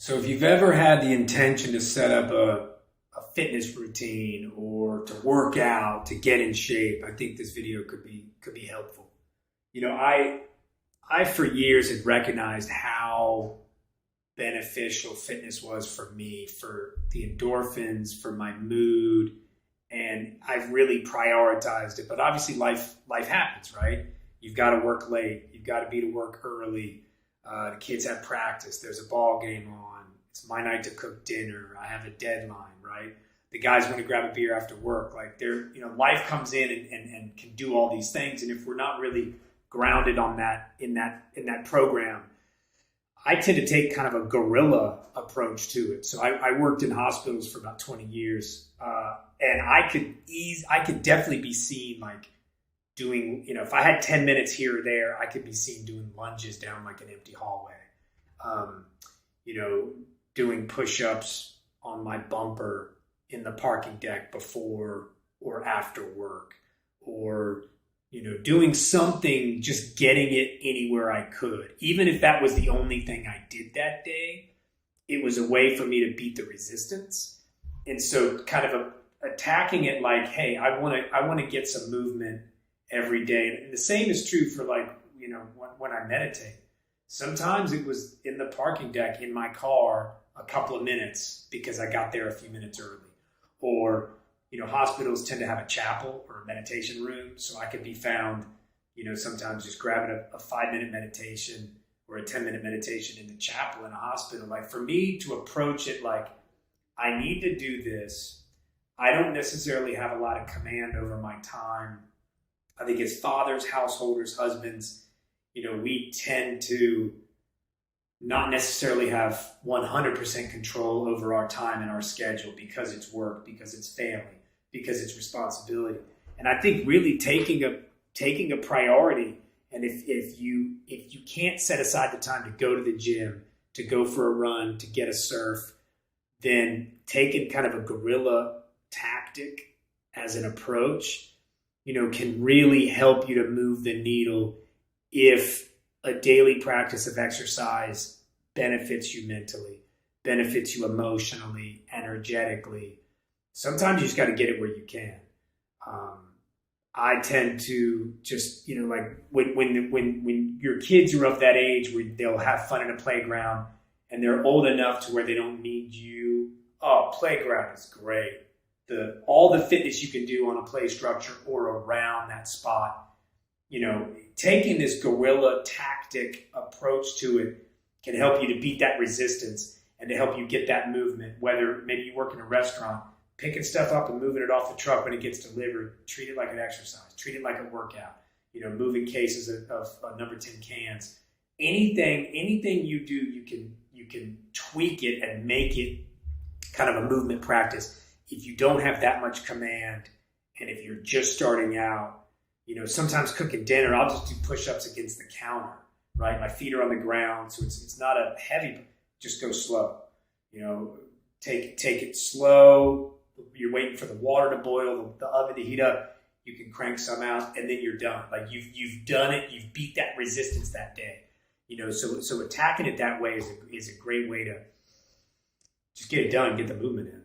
So if you've ever had the intention to set up a fitness routine or to work out, to get in shape, I think this video could be helpful. I for years had recognized how beneficial fitness was for me, for the endorphins, for my mood, and I've really prioritized it. But obviously life happens, right? You've got to work late, you've got to be to work early. The kids have practice. There's a ball game on. It's my night to cook dinner. I have a deadline, right? The guys want to grab a beer after work. Like life comes in and can do all these things. And if we're not really grounded on that in that program, I tend to take kind of a guerrilla approach to it. So I worked in hospitals for about 20 years, and I could definitely be seen like doing, if I had 10 minutes here or there, I could be seen doing lunges down like an empty hallway, doing push-ups on my bumper in the parking deck before or after work, or, doing something, just getting it anywhere I could. Even if that was the only thing I did that day, it was a way for me to beat the resistance. And so kind of attacking it like, hey, I want to get some movement every day. And the same is true for when I meditate. Sometimes it was in the parking deck in my car a couple of minutes because I got there a few minutes early. Or, hospitals tend to have a chapel or a meditation room. So I could be found, sometimes just grabbing a 5-minute meditation or a 10-minute meditation in the chapel in a hospital. Like for me to approach it like, I need to do this. I don't necessarily have a lot of command over my time. I think as fathers, householders, husbands, we tend to not necessarily have 100% control over our time and our schedule because it's work, because it's family, because it's responsibility. And I think really taking a priority, and if you can't set aside the time to go to the gym, to go for a run, to get a surf, then taking kind of a guerrilla tactic as an approach, can really help you to move the needle if a daily practice of exercise benefits you mentally, benefits you emotionally, energetically. Sometimes you just got to get it where you can. I tend to just, like when your kids are of that age where they'll have fun in a playground and they're old enough to where they don't need you. Oh, playground is great. All the fitness you can do on a play structure or around that spot, taking this guerrilla tactic approach to it can help you to beat that resistance and to help you get that movement. Whether maybe you work in a restaurant, picking stuff up and moving it off the truck when it gets delivered, treat it like an exercise, treat it like a workout, moving cases of number 10 cans. Anything you do, you can tweak it and make it kind of a movement practice. If you don't have that much command, and if you're just starting out, sometimes cooking dinner, I'll just do push-ups against the counter, right? My feet are on the ground, so it's not a heavy, just go slow. Take it slow. You're waiting for the water to boil, the oven to heat up. You can crank some out, and then you're done. Like you've done it. You've beat that resistance that day. So attacking it that way is a great way to just get it done, get the movement in.